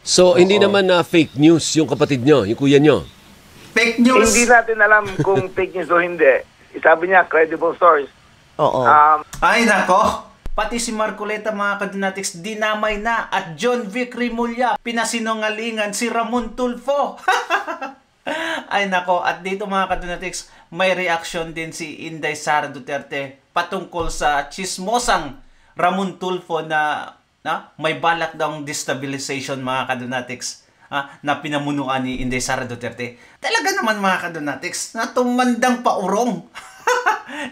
So, hindi naman na fake news yung kapatid nyo, yung kuya nyo? Fake news? Hindi natin alam kung fake news o hindi. Sabi niya, credible source. Oo. Ay, nako. Pati si Marcoleta, mga kadonatics, dinamay na. At John Vic Rimulya, pinasinungalingan si Ramon Tulfo. Ay, nako. At dito, mga kadonatics, may reaction din si Inday Sara Duterte patungkol sa chismosang Ramon Tulfo na may balak daw destabilization, mga kadonatics, na pinamunuan ni Inday Sara Duterte. Talaga naman, mga kadonatics, na tumandang paurong.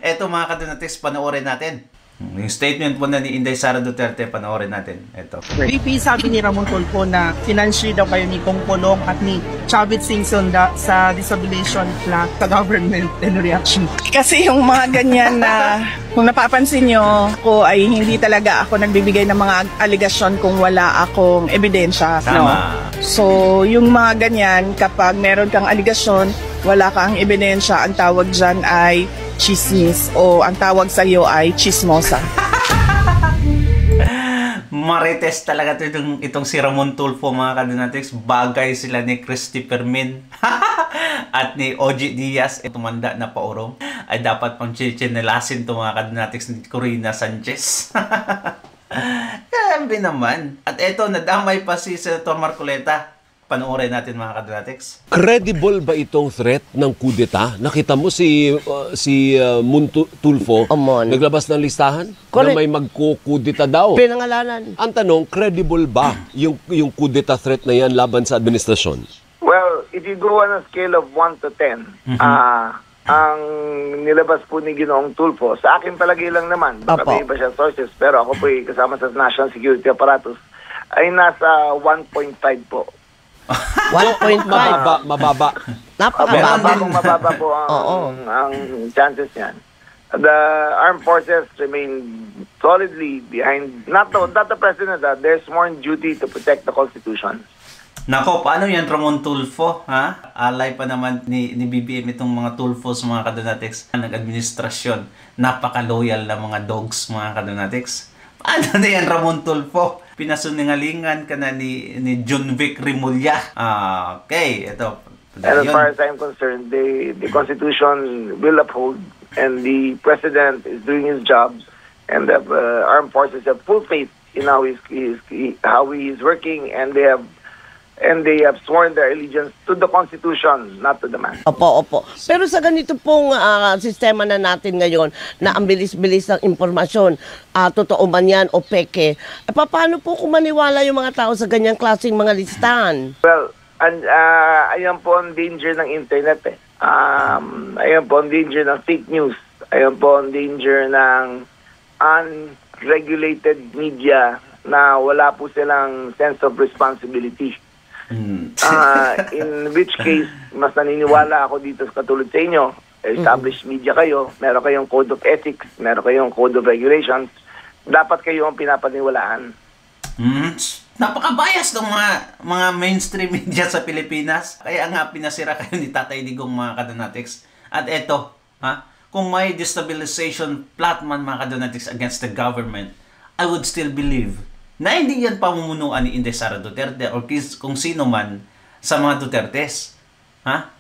Eto, mga kadonatics, panoorin natin. Yung statement po na ni Inday Sara Duterte, panoorin natin. Ito. VP, sabi ni Ramon Tulfo na financier daw kayo ni Kong Pulong at ni Chavit Singson sa disabilitation plan sa government and reaction. Kasi yung mga ganyan na, kung napapansin nyo, ko ay hindi talaga ako nagbibigay ng mga aligasyon kung wala akong ebidensya. Tama. No? So, yung mga ganyan, kapag meron kang aligasyon, wala kang ebidensya, ang tawag dyan ay chismis o ang tawag sa iyo ay chismosa. Marites talaga itong si Ramon Tulfo, mga kadonatics. Bagay sila ni Christopher Min at ni OG Diaz. Tumanda na paurong ay dapat pang chinelasin ito, mga kadonatics, ni Corina Sanchez. Grabe naman. At eto, nadamay pa si Senator Marcoleta. Panoorin natin, mga kadonatics. Credible ba itong threat ng kudeta? Nakita mo si Tulfo naglabas ng listahan na may magkukudeta daw. Pinangalanan. Ang tanong, credible ba yung kudeta threat na yan laban sa administrasyon? Well, if you go on a scale of 1 to 10, ang nilabas po ni Ginoong Tulfo, sa akin palagi lang naman, baka may iba siya sources, pero ako po kasama sa National Security Apparatus, ay nasa 1.5 po. 1.5. Mababa. Mababa po ang chances niyan. The armed forces remain solidly behind, not the president, there's more duty to protect the Constitution. Nako, paano yan, Ramon Tulfo? Ha? Alay pa naman ni BBM itong mga Tulfos, mga kadonatics. Nag-administrasyon, napaka-loyal na mga dogs, mga kadonatics. Paano na yan, Ramon Tulfo? Pinasuningalingan ka na ni John Vic Rimulya. Okay, ito. And as far as I'm concerned, the Constitution will uphold, and the President is doing his job, and the armed forces have full faith in how he is working, and they have sworn their allegiance to the Constitution, not to the man. Opo. Pero sa ganito pong sistema na natin ngayon, na ang bilis-bilis ng impormasyon, totoo man yan o peke, paano po kung maniwala yung mga tao sa ganyang klaseng mga listahan? Well, ayan po ang danger ng internet. Ayan po ang danger ng fake news. Ayan po ang danger ng unregulated media na wala po silang sense of responsibility. In which case, mas naniniwala ako dito katulad sa inyo, established media kayo, meron kayong code of ethics, meron kayong code of regulations, dapat kayo ang pinapaniwalaan. Napaka-bias ng mga mainstream media sa Pilipinas. Kaya nga pinasira kayo ni Tatay Digong, mga kadonatics. At eto, kung may destabilization plot man, mga kadonatics, against the government, I would still believe na hindi yan pamumunuan ni Inday Sara Duterte or kung sino man sa mga Dutertes.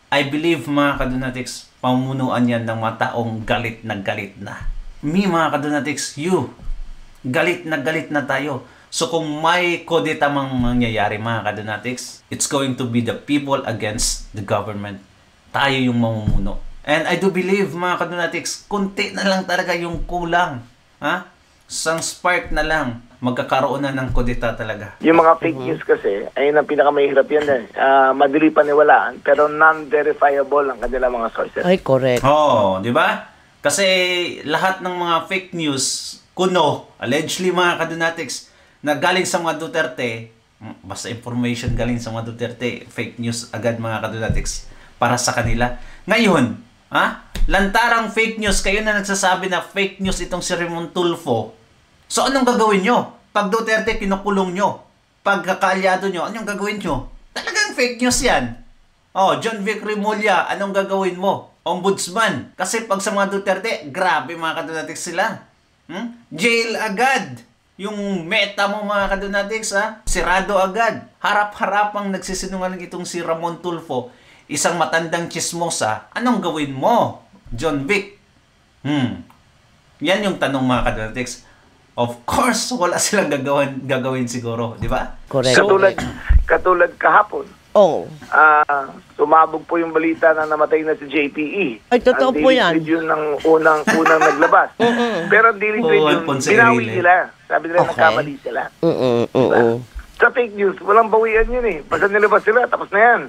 I believe, mga kadonatics, pamumunuan yan ng mga taong galit na. Mga kadonatics, galit na tayo. So kung may kudeta mang mangyayari, mga kadonatics, it's going to be the people against the government. Tayo yung mamumuno. And I do believe, mga kadonatics, kunti na lang talaga yung kulang. Isang spark na lang, magkakaroon na ng kudeta talaga. Yung mga fake news kasi, ayun ang pinakamahirap yan. Madali paniwalaan, pero non-verifiable ang kanilang mga sources. Ay, correct. Di ba? Kasi lahat ng mga fake news, allegedly, mga kadonatics, na galing sa mga Duterte, basta information galing sa mga Duterte, fake news agad, mga kadonatics, para sa kanila. Ngayon, lantarang fake news, kayo na nagsasabi na fake news itong si Ramon Tulfo. So anong gagawin nyo? Pag Duterte, kinukulong nyo. Pag kakaalyado nyo, anong gagawin nyo? Talagang fake news yan. John Vic Rimulya, anong gagawin mo? Ombudsman. Kasi pag sa mga Duterte, grabe, mga kadonatics sila. Jail agad. yung meta mo mga kadonatics, sirado agad. Harap-harapang nagsisinungaling itong si Ramon Tulfo, isang matandang chismosa. Anong gawin mo, John Vic? Yan yung tanong mga kadonatics. Of course, wala silang gagawin siguro, di ba? Correct. Katulad kahapon. Oh. Sumabog po yung balita na namatay na si JPE. Ay, totoo po yan. Ang Tribune ng unang naglabas. Pero ang Daily Tribune, binawi nila. Sabi nila nagkamali sila. Diba? Sa fake news, walang bawian yun eh. Basta nilabas sila, tapos na yan.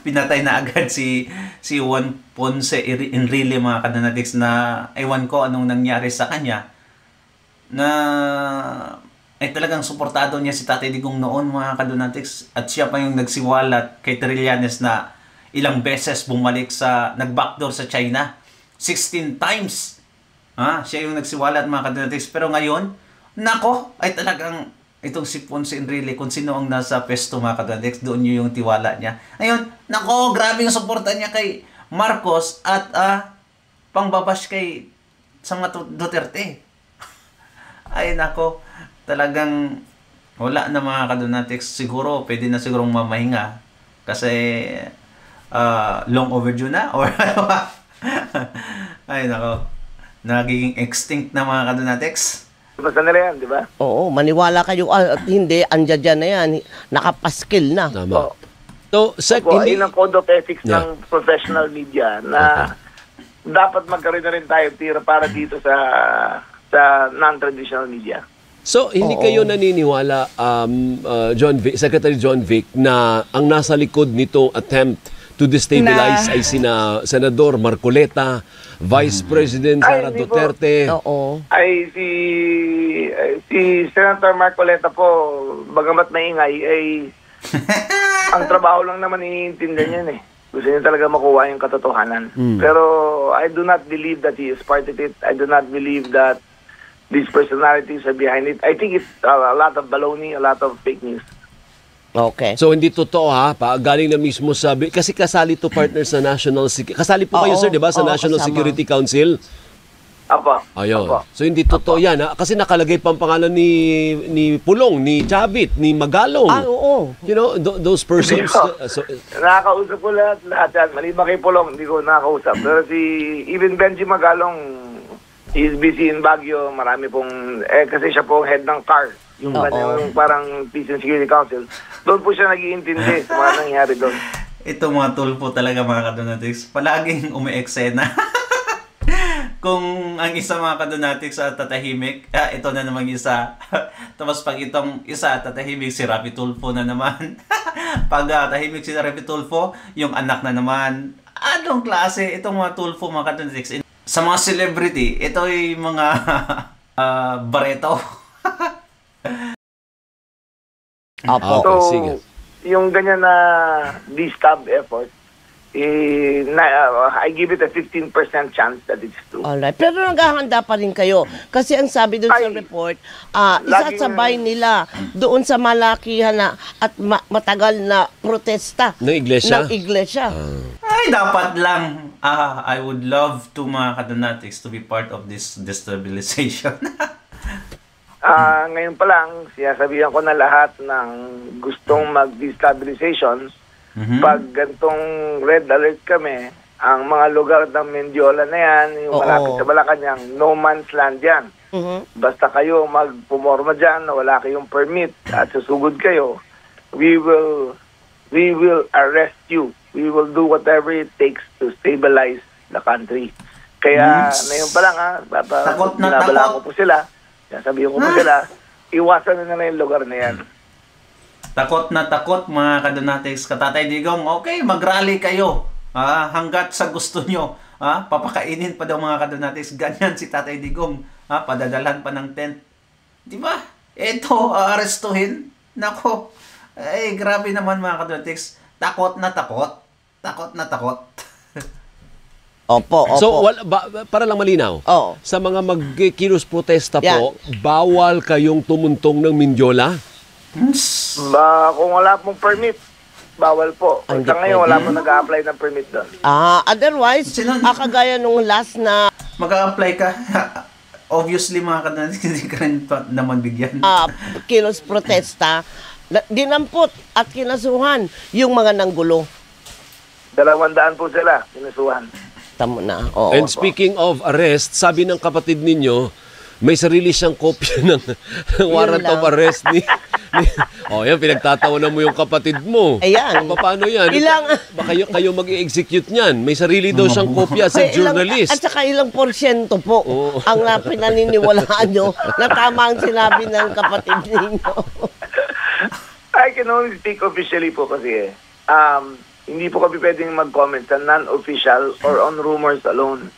Pinatay na agad si Juan Ponce Enrile mga kadonatics na ewan ko anong nangyari sa kanya na talagang suportado niya si Tatay Digong noon mga kadonatics at siya pa yung nagsiwalat kay Trillanes na ilang beses bumalik nag-backdoor sa China 16 times. Siya yung nagsiwalat mga kadonatics, pero ngayon nako ay talagang itong si Ponce Enrile, kung sino ang nasa pesto mga kadonatics, doon yung tiwala niya. Ayun, nako, grabe yung suporta niya kay Marcos at pangbabash kay sa mga Duterte. Ay nako, talagang wala na mga kadonatics. Siguro, pwede na sigurong mamahinga kasi long overdue na or ay nako, nagiging extinct na mga kadonatics. Basta nila yan, di ba? Oo, maniwala kayo at hindi, andyan dyan na yan. Nakapaskil na. Tama. So, Ayun ang code of ethics ng professional media na dapat magkaroon na rin tayo tira para dito sa non-traditional media. So, hindi kayo naniniwala, Secretary John Vic, na ang nasa likod nitong attempt to destabilize ay sina Senador Marcoleta, Vice President Sara Duterte. Oo. Ay, si Senator Marcoleta po, bagamat maingay, ay ang trabaho lang naman iniintindihan niya eh. Gusto niya talaga makuha yung katotohanan. Pero I do not believe that he is part of it. I do not believe that these personalities are behind it. I think it's a lot of baloney, a lot of fake news. Okay. So, hindi totoo galing na mismo kasi kasali to partner sa National Security. Kasali po kayo, sir, di ba, sa National kasama. Security Council? Apo. Ayun. Apo. So, hindi totoo yan, Kasi nakalagay pa ang pangalan ni Pulong, ni Chavit, ni Magalong. Oo. You know, those persons. Nakakausap ko lahat yan. Maliban kay Pulong, hindi ko nakakausap. Pero even Benji Magalong, he is busy in Baguio. Marami pong, kasi siya po head ng CAR. Yung kanyang parang Peace and Security Council. Doon po siya nag-iintindi sa mga nangyari doon. Ito mga tulpo talaga mga kadonatics. Palaging umi-eksena. Kung ang isa mga kadonatics tatahimik, ito na naman isa. Tapos pag itong isa tatahimik, si Rapi Tulfo na naman. Pag tahimik si Rapi Tulfo, yung anak na naman. Anong klase? Itong mga tulfo mga kadonatics. Sa mga celebrity, ito ay mga bareto. Apo. Okay, sige. Yung ganyan na de-stab effort, I give it a 15% chance that it's true. Alright. Pero naghahanda pa rin kayo. Kasi ang sabi doon sa report, isasabay nila doon sa malakihan na at matagal na protesta Ng iglesia? Ay, dapat lang. I would love to mga kadonatics to be part of this destabilization. Ngayon pa lang, sinasabihan ko na lahat ng gustong mag-destabilization. Pag gantong red alert kami, ang mga lugar ng Mendiola na yan, yung malapit sa Malacanang, no man's land yan. Basta kayo magpumorma dyan na wala kayong permit at susugod kayo, we will arrest you. We will do whatever it takes to stabilize the country. Kaya ngayon pa lang binabalaan ko po sila. Sabihin ko po sila, iwasan na yung lugar na yan. Takot na takot mga kadonatics. Katatay Digong, okay, mag-rally kayo. Hanggat sa gusto nyo. Papakainin pa daw mga kadonatics. Ganyan si Tatay Digong. Padadalan pa ng tent. Di ba? Ito, arestuhin. Nako. Ay, grabe naman mga kadonatics. Takot na takot. Takot na takot. Opo. So, para lang malinaw, sa mga magkikilos protesta po, bawal kayong tumuntong ng Mindiola? Kung wala pong permit, bawal po. Sa ngayon, wala pong nag-a-apply ng permit doon. Otherwise, kagaya nung last na... Mag-a-apply ka? obviously mga kadonatics, hindi ka rin naman bigyan. Kilos protesta, dinampot at kinasuhan yung mga nanggulo. 200 po sila, sinusuhan. Tamo na. Oo. And speaking of arrest, sabi ng kapatid ninyo, may sarili siyang kopya ng warrant of arrest ni yan, pinagtatawanan mo yung kapatid mo. Ayan. Paano yan? Baka kayo mag-i-execute niyan. May sarili daw siyang kopya sa journalist. At saka ilang porsyento po ang pinaniniwalaan nyo na tama ang sinabi ng kapatid ninyo. I can only speak officially po kasi hindi po kami pwedeng mag-comment sa non-official or on rumors alone.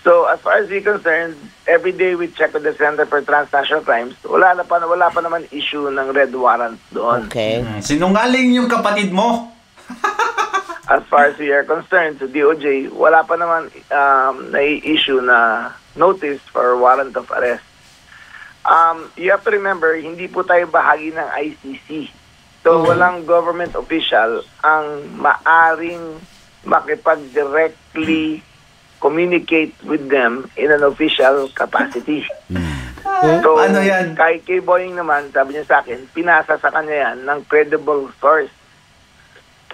So as far as we're concerned, every day we check with the Center for Transnational Crimes. Wala pa naman issue ng red warrant doon. Okay. Sinungaling yung kapatid mo. As far as we are concerned, sa DOJ, wala pa naman na-issue na notice for warrant of arrest. You have to remember, hindi po tayo bahagi ng ICC. So, walang government official ang maaring makipag-directly communicate with them in an official capacity. So, Ano yan? kay Boying naman, sabi niya sa akin, pinasa sa kanya yan ng credible source.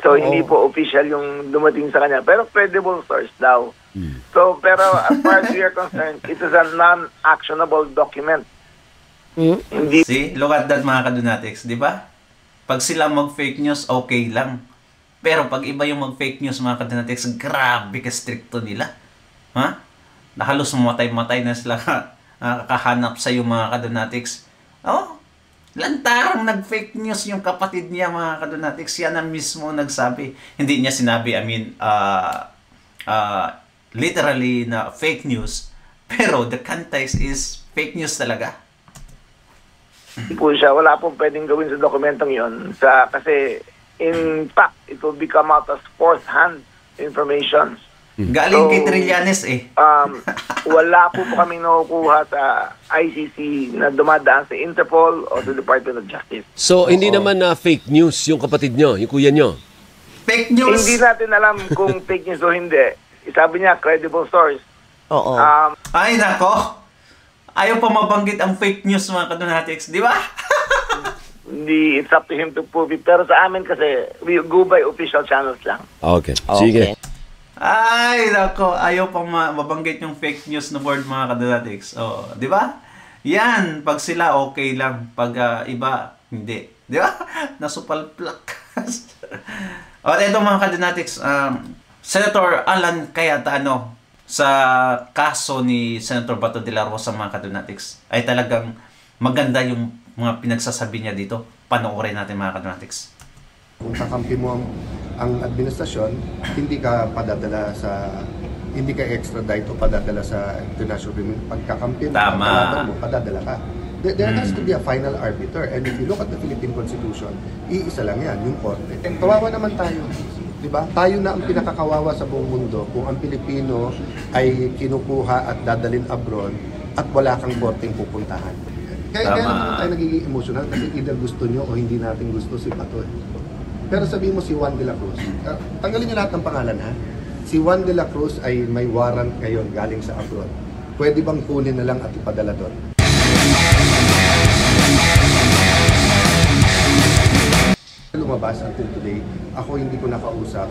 So, hindi po official yung dumating sa kanya, pero credible source daw. So, pero as far as we are concerned, it is a non-actionable document. Hindi. See, look at that mga kadonatics, di ba? Pag sila mag-fake news, okay lang. Pero pag iba yung mag-fake news mga kadonatics, grabe ka-stricto nila. Ha? Halos mamatay-matay na sila kakahanap sa yung mga kadonatics. Lantarang nag-fake news yung kapatid niya mga kadonatics. Yan na mismo nagsabi. Hindi niya sinabi, literally na fake news. Pero the context is fake news talaga. Po siya, wala pong pwedeng gawin sa dokumentong yon kasi in fact, it will become out as fourth-hand information. Galing kay Trillanes Wala po kaming nakukuha sa ICC na dumadaan sa Interpol o sa Department of Justice. So, hindi naman na fake news yung kapatid nyo, yung kuya nyo? Fake news! Hindi natin alam kung fake news o hindi. Sabi niya, credible source. Oo. Ay, nako! Ayaw pa mabanggit ang fake news mga kadonatics, di ba? Hindi, it's up to him to prove it. Pero sa amin kasi, we go by official channels lang. Okay. Sige. Ay, nako, ayaw pa mabanggit yung fake news na word mga kadonatics. Di ba? Yan, pag sila okay lang, pag iba, hindi. Di ba? Nasupalplak. Eto mga kadonatics, Senator Alan Cayetano, sa kaso ni Senator Bato de la Rosa mga kadonatics, ay talagang maganda yung mga pinagsasabi niya dito. Panoorin natin mga kadonatics. Kung kakampi mo ang administrasyon, hindi ka extradite o padadala sa international criminal. Pagkakampi mo, padadala ka. There has to be a final arbiter. And if you look at the Philippine Constitution, iisa lang yan, yung korte. Kawawa naman tayo. Diba? Tayo na ang pinakakawawa sa buong mundo kung ang Pilipino ay kinukuha at dadalhin abroad at wala kang korteng pupuntahan. Kaya naman tayo nagiging emotional kasi either gusto nyo o hindi natin gusto si Bato. Pero sabihin mo si Juan de la Cruz. Tanggalin niyo lahat ng pangalan ha. Si Juan de la Cruz ay may warrant ngayon galing sa abroad. Pwede bang kunin na lang at ipadala doon? Lumabas until today, ako hindi ko nakausap.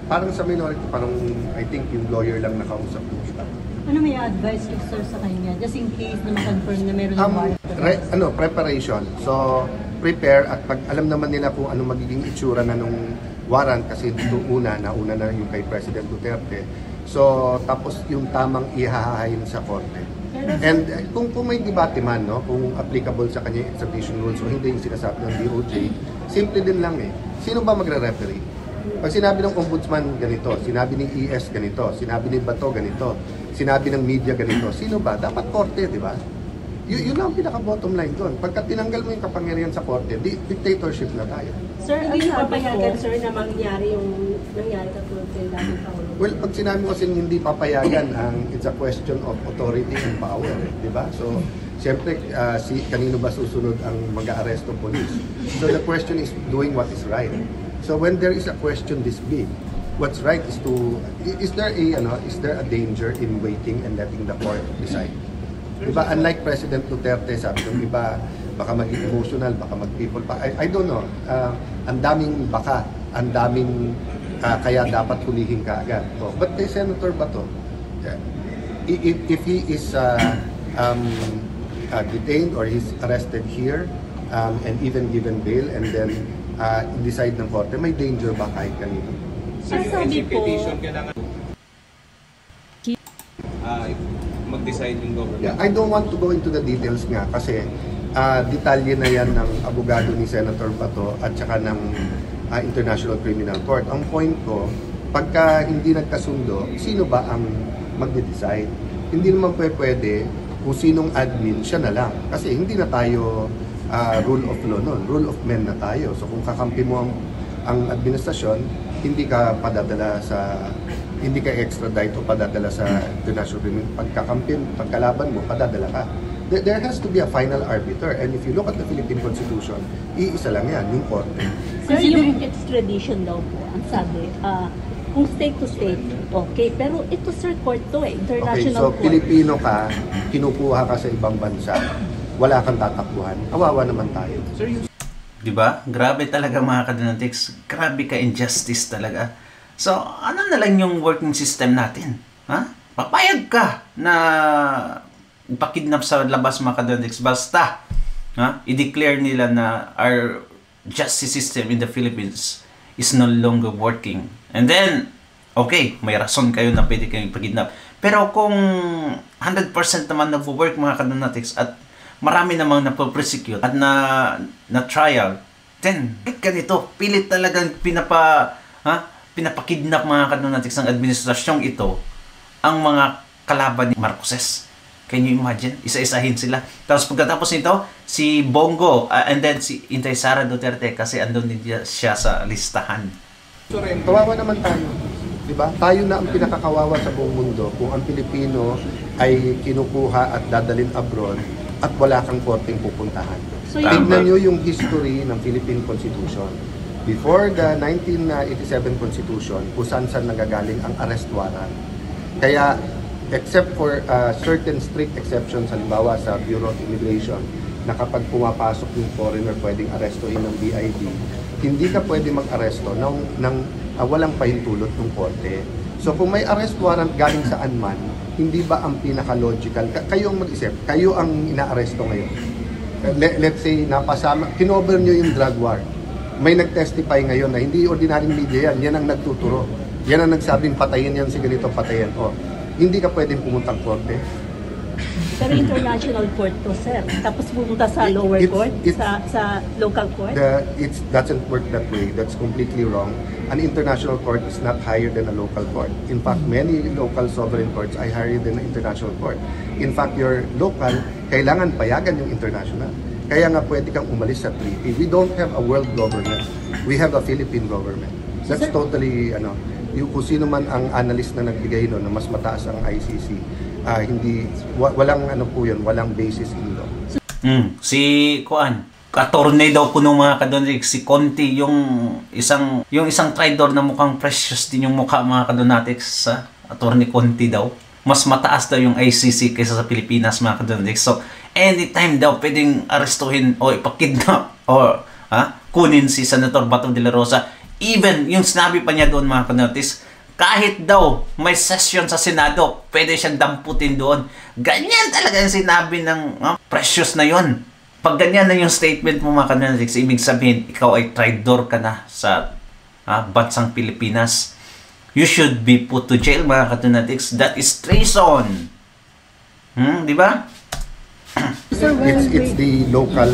Parang sa minority, parang I think yung lawyer lang nakausap ko siya. Ano may advice ka sir sa kanya? Just in case na ma-confirm na meron ng warrant? Preparation. So, prepare at pag alam naman nila kung ano magiging itsura na nung warrant kasi dito nauna na yung kay President Duterte. So, tapos yung tamang ihahain sa korte. And kung may debate man, no, kung applicable sa kanya extradition rules o hindi yung sinasabi ng DOJ, simple din lang Sino ba magre-referee? Pag sinabi ng ombudsman ganito, sinabi ni ES ganito, sinabi ni Bato ganito, sinabi ng media ganito, sino ba? Dapat korte, di ba? Yun lang ang pinaka-bottom line doon. Pagka tinanggal mo yung kapangyarihan sa korte, dictatorship na tayo. Sir, hindi mo papayagan, sir, na mangyari yung nangyari katulad kay dating Pangulo? Well, pag sinabi mo kasi hindi papayagan, it's a question of authority and power, di ba? So, siyempre, kanino ba susunod ang mag-aaresto police? So, the question is doing what is right. So, when there is a question this big, what's right is to, is there a danger in waiting and letting the court decide? Diba, unlike President Duterte, sabi ng iba, baka maging emotional, baka mag-people pa. I don't know. Ang daming baka, ang daming kaya dapat hulihin ka agad. But kay Senator Bato, if he is detained or he's arrested here and even given bail and then decide ng korte, may danger ba kahit kanino? Sir, sabi po, mag-decide yung government. Yeah, I don't want to go into the details nga kasi detalye na yan ng abogado ni Senator Bato at saka ng International Criminal Court. Ang point ko, pagka hindi nagkasundo, sino ba ang magde-decide? Hindi naman pwede kung sinong admin, siya na lang. Kasi hindi na tayo rule of law nun, rule of men na tayo. So kung kakampi mo ang administrasyon, hindi ka extradite o padadala sa international criminal. Pagkalaban mo, padadala ka. There has to be a final arbiter. And if you look at the Philippine Constitution, iisa lang yan, yung korte. sir, yung extradition daw po, ang sabi, kung state to state, okay. Pero ito, sir, court to international court. court. Pilipino ka, kinukuha ka sa ibang bansa, wala kang tatakbuhan. Kawawa naman tayo. Sir, Diba? Grabe talaga mga kadonatics. Grabe ka injustice talaga. So, ano na lang yung working system natin? Ha? Papayag ka na ipakidnap sa labas mga kadonatics. Basta, i-declare nila na our justice system in the Philippines is no longer working. And then, okay, may rason kayo na pwede kayong ipakidnap. Pero kung 100% naman nag-work mga kadonatics at marami namang napoprosecute at na trial, then ganito, pilit talagang pinapakidnap mga kadonatics ng administrasyong ito ang mga kalaban ni Marcoses. Can you imagine? Isa-isahin sila. Tapos pagkatapos nito, si Bongo and then si Inday Sara Duterte kasi andun din siya sa listahan. Kawawa naman tayo. Diba? Tayo na ang pinakakawawa sa buong mundo kung ang Pilipino ay kinukuha at dadalhin abroad at wala kang korteng pupuntahan. So, tignan nyo yung history ng Philippine Constitution. Before the 1987 Constitution, kung saan nagagaling ang arrest warrant. Kaya, except for certain strict exceptions, halimbawa sa Bureau of Immigration, na kapag pumapasok yung foreigner, pwedeng arestuhin ng BID, hindi ka pwede mag-aresto ng walang pahintulot ng korte. So kung may arrest warrant galing saan man, hindi ba ang pinaka-logical? Kayo ang mag-isip, kayo ang ina-aresto ngayon. Let's say, kinover nyo yung drug war. May nag-testify ngayon na hindi ordinaryong media yan ang nagtuturo. Yan ang nagsabing patayin yan si ganito, patayin. Hindi ka pwedeng pumuntang korte. Pero international court to, sir. Tapos pumunta sa lower court, sa local court? It doesn't work that way. That's completely wrong. An international court is not higher than a local court. In fact, many local sovereign courts are higher than an international court. In fact, your local, kailangan payagan yung international. Kaya nga pwede kang umalis sa treaty. We don't have a world government. We have a Philippine government. That's totally, kung sino man ang analyst na nagbigay no, na mas mataas ang ICC, walang walang basis in law. Si Kuan, attorney daw po nung mga kadonatics, si Conti, yung isang traidor na mukhang precious din yung mukha mga kadonatics, attorney Conti daw. Mas mataas daw yung ICC kaysa sa Pilipinas mga kadonatics. So, anytime daw pwedeng arestuhin o ipakidnap o kunin si Senator Bato de la Rosa. Even yung sinabi pa niya doon mga kadonatics, kahit daw may session sa Senado, pwede siyang damputin doon. Ganyan talaga yung sinabi ng precious na yon. Pag ganyan na yung statement mo mga kadonatics, ibig sabihin, ikaw ay traidor ka na sa bansang Pilipinas. You should be put to jail mga kadonatics. That is treason. Di ba? It's the local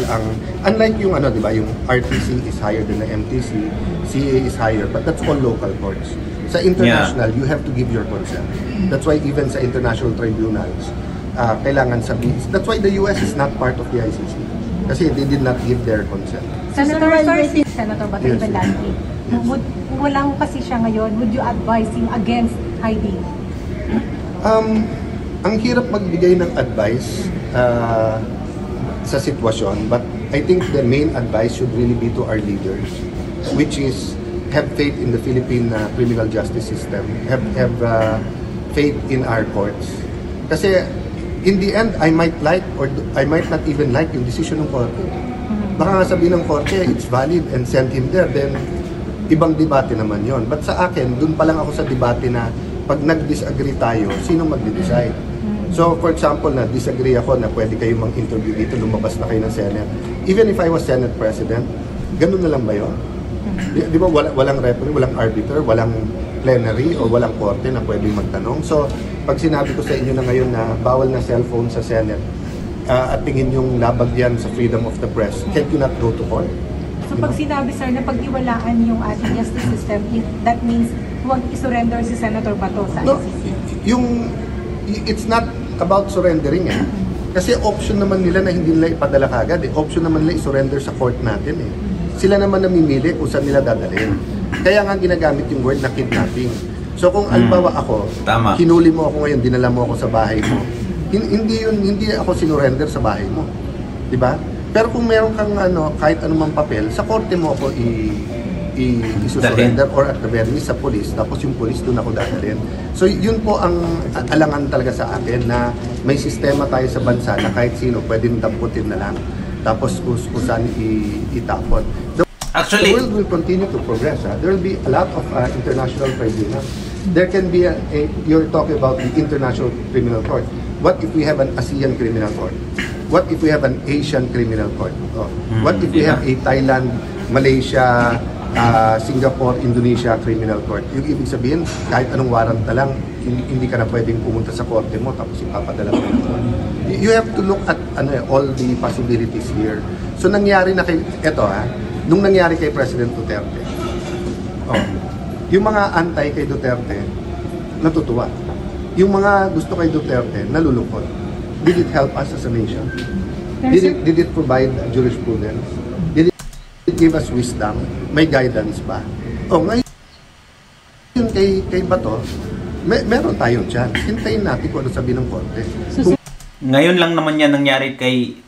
unlike yung di ba, yung RTC is higher than the MTC, CA is higher, but that's all local courts. Sa international, you have to give your consent. That's why even sa international tribunals, kailangan sabihin. That's why the US is not part of the ICC. Kasi they did not give their consent. Senator Bato Ibalandi, walang kasi siya ngayon, would you advise him against hiding? Ang hirap magbigay ng advice sa sitwasyon, but I think the main advice should really be to our leaders, which is have faith in the Philippine criminal justice system, have faith in our courts. Kasi in the end, I might like or I might not even like yung decision ng korte. Baka nga sabihin ng korte, it's valid and send him there, then ibang debate naman yon. But sa akin, dun pa lang ako sa debate na pag nag-disagree tayo, sino mag-decide? So, for example, na disagree ako na pwede kayo mang-interview dito, lumabas na kayo ng Senate. Even if I was Senate President, ganun na lang ba yun? Di ba walang referee, walang arbiter, walang plenary, o walang korte na pwede magtanong? So, pag sinabi ko sa inyo na ngayon na bawal na cellphone sa Senate, at tingin yung labag yan sa freedom of the press, can't you not go to court? So pag sinabi, sir, na pag-iwalaan yung ating justice system, that means huwag isurrender si Senator Bato sa ICC? It's not about surrendering eh. Kasi option naman nila na hindi nila ipadala kagad eh. Option naman nila isurrender sa court natin eh. Sila naman namimili kung saan nila dadalhin. Kaya nga ginagamit yung word na kidnapping. So kung albawa ako, hinuli mo ako ngayon, dinala mo ako sa bahay mo, hindi ako sinurrender sa bahay mo. Di ba? Pero kung meron kang kahit anumang papel, sa korte mo ako i-surrender or at the very least sa police, tapos yung police doon ako dadalhin. So yun po ang alangan talaga sa akin na may sistema tayo sa bansa na kahit sino pwedeng damputin na lang. Tapos kung saan itapon. Actually, the world will continue to progress. There will be a lot of international tribunals. There can be you're talking about the International Criminal Court. What if we have an ASEAN Criminal Court? What if we have an Asian Criminal Court? What if we have a Thailand, Malaysia, Singapore, Indonesia Criminal Court? Yung ibig sabihin, kahit anong warrant na lang, hindi ka na pwedeng pumunta sa korte mo tapos ipapadala mo ng court. You have to look at all the possibilities here. So nangyari na nung nangyari kay President Duterte, yung mga antay kay Duterte, natutuwa. Yung mga gusto kay Duterte, nalulungkot. Did it help us as a nation? Did it provide jurisprudence? Did it give us wisdom? May guidance ba? Ngayon kay Bato, meron tayong chance. Hintayin natin kung ano sabi ng korte. Ngayon lang naman yan nangyari kay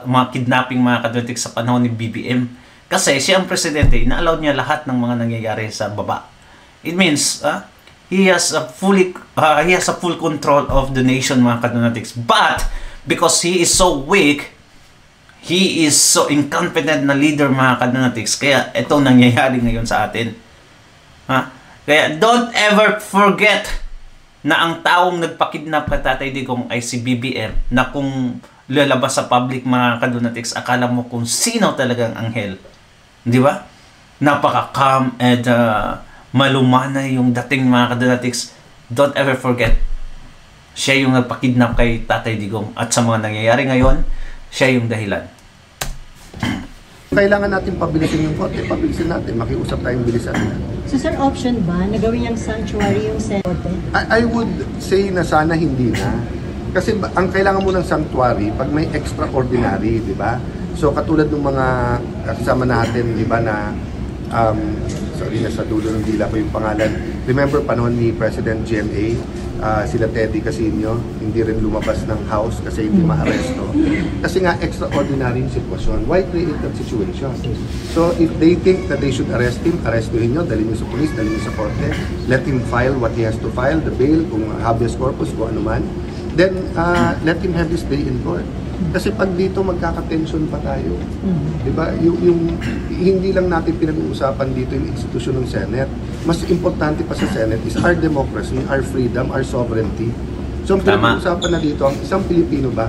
mga kidnapping mga kadrotik sa panahon ni BBM. Kasi siya ang presidente, ina-allow niya lahat ng mga nangyayari sa baba. It means, he has a full control of the nation mga kadonatics. But because he is so weak, he is so incompetent na leader mga kadonatics, kaya ito nangyayari ngayon sa atin. Kaya don't ever forget na ang taong nagpakidnap kay Tatay Digong ay si BBM, na kung lalabas sa public mga kadonatics, akala mo kung sino talagang anghel. Di ba? Napaka-calm and malumana yung dating mga kadonatics. Don't ever forget, siya yung nagpakidnap kay Tatay Digong, at sa mga nangyayari ngayon, siya yung dahilan. Kailangan natin pabilisin yung korte, pabilisin natin, makiusap tayong bilisan. So sir, option ba na gawin yung sanctuary yung Senate? I would say na sana hindi na. Kasi ang kailangan mo ng sanctuary pag may extraordinary, di ba? So katulad ng mga kasama natin, di ba, na sorry, nasa dulo ng dila ko yung pangalan. Remember panahon ni President GMA, sila Teddy Casino, hindi rin lumabas ng house kasi hindi ma-aresto. Kasi nga extraordinary yung sitwasyon. Why create that situation? So if they think that they should arrest him, arrestuhin nyo, dalhin nyo sa police, dalhin nyo sa korte, let him file what he has to file, the bail, kung habeas corpus, kung ano man. Then let him have his day in court. Kasi pag dito magkaka-tension pa tayo. Diba? Yung hindi lang natin pinag-uusapan dito yung institusyon ng Senate. Mas importante pa sa Senate is our democracy, our freedom, our sovereignty. So ang pinag-uusapan na dito, ang isang Pilipino ba?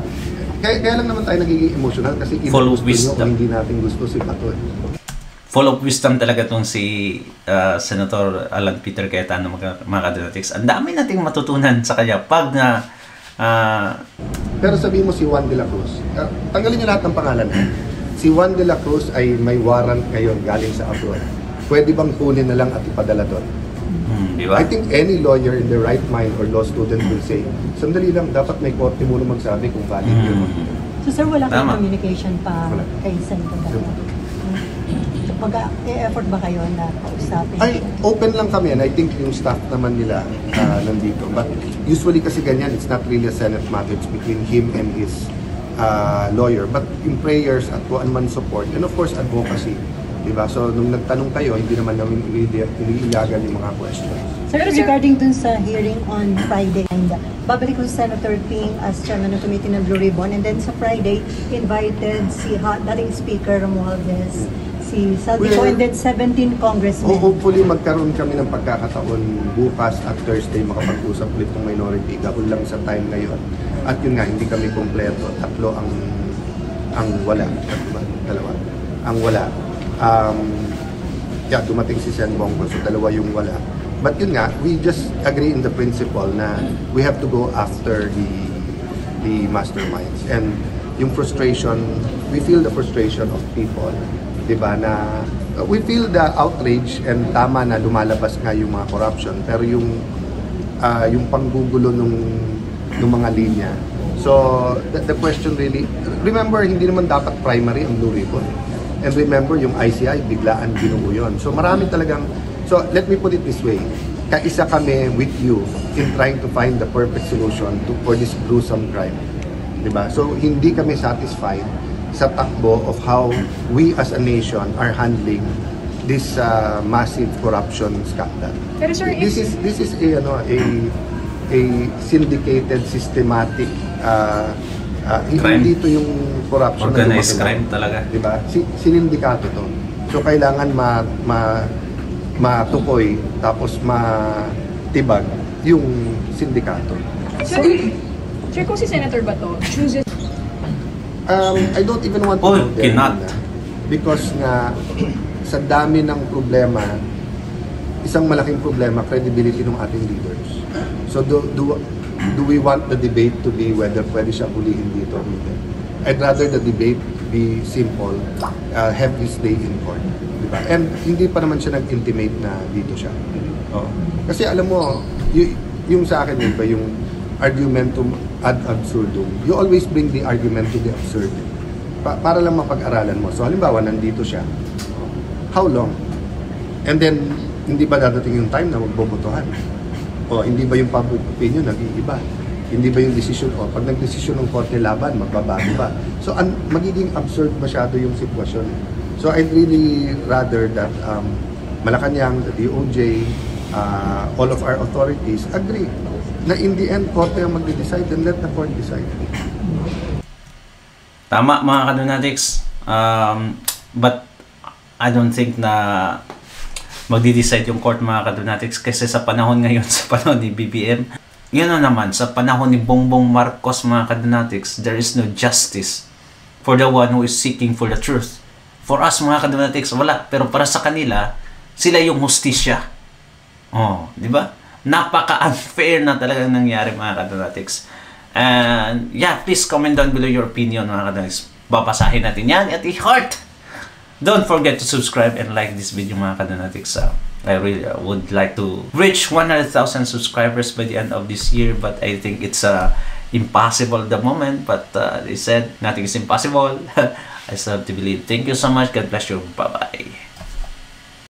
Kaya lang naman tayo nagiging emotional kasi gusto nyo o hindi natin gusto si Bato. Full of wisdom talaga itong si Senator Alan Peter Cayetano, mga kadonatics. Ang dami nating matutunan sa kanya pag pero sabihin mo si Juan de la Cruz, tanggalin niyo lahat ng pangalan. Si Juan de la Cruz ay may warrant ngayon galing sa abroad. Pwede bang kunin na lang at ipadala doon? Diba? I think any lawyer in their right mind or law student will say, sandali lang, dapat may korte muna magsabi kung valid yun. So sir, wala kang communication pa kay Senator Bato? Mag-e-effort ba kayo na kausapin? Ay, open lang kami, and I think yung staff naman nila nandito. But usually kasi ganyan, it's not really a Senate matter, it's between him and his lawyer. But in prayers at kung man support, and of course advocacy, Diba? So, nung nagtanong kayo, hindi naman namin iniilagan yung mga questions. Sir, regarding dun sa hearing on Friday, babalik ko si Senator Ping as chairman ng committee ng Blue Ribbon, and then sa Friday, invited si dating Speaker Romualdez, si Saldico, and then 17 congressmen. Hopefully, magkaroon kami ng pagkakataon bukas at Thursday makapag-usap ulit ng minority. Gabol lang sa time ngayon. At yun nga, hindi kami kompleto. 3 ang wala. Dalawa. Ang wala. Dumating si Sen Bongo, so 2 yung wala. But yun nga, we just agree in the principle na we have to go after the masterminds. And yung frustration, we feel the frustration of people, diba, na we feel the outrage, and tama na lumalabas nga yung mga corruption, pero yung panggugulo nung mga linya. So, the question really, remember, hindi naman dapat primary ang Blue Ribbon. And remember, yung ICI, biglaan binuo yun. So marami talagang, so let me put it this way, kaisa kami with you in trying to find the perfect solution for this gruesome crime. Diba? So hindi kami satisfied sa takbo of how we as a nation are handling this massive corruption scandal. Pero sir, this is a syndicated, systematic hindi ito yung corruption organized crime talaga, diba? Sinindikato to. So kailangan matukoy tapos matibag yung sindikato. Sir, kung si Senator Bato chooses I don't even want to because nga sa dami ng problema, isang malaking problema, credibility ng ating leaders. So do we want the debate to be whether pwede siya hulihin dito or hindi? I'd rather the debate be simple, have his day in court. Diba? And hindi pa naman siya nag-intimate na dito siya. Oh. Kasi alam mo, yung sa akin, diba, yung argumentum ad absurdum, you always bring the argument to the absurd. Para lang mapag-aralan mo. So halimbawa, nandito siya. How long? And then, hindi ba dadating yung time na magbobotohan? O hindi ba yung public opinion nag-iiba? Hindi ba yung decision, pag nag-decision ng korte laban, magbabago ba? So magiging absurd masyado yung sitwasyon. So I'd really rather that Malacanang, the DOJ, all of our authorities agree na in the end, korte ang mag-decide, and let the court decide. Tama mga kadonatics, but I don't think na magdi-decide yung court mga kadonatics, kasi sa panahon ngayon, sa panahon ni BBM, yun naman, sa panahon ni Bongbong Marcos mga kadonatics, there is no justice for the one who is seeking for the truth. For us mga kadonatics, wala. Pero para sa kanila, sila yung hustisya. Oh, di ba? Napaka-unfair na talagang nangyari mga kadonatics. And yeah, please comment down below your opinion mga kadonatics. Babasahin natin yan at i-heart. Don't forget to subscribe and like this video mga kadonatics. I really would like to reach 100,000 subscribers by the end of this year, but I think it's impossible at the moment. But they said nothing is impossible. I still have to believe. Thank you so much. God bless you. Bye-bye.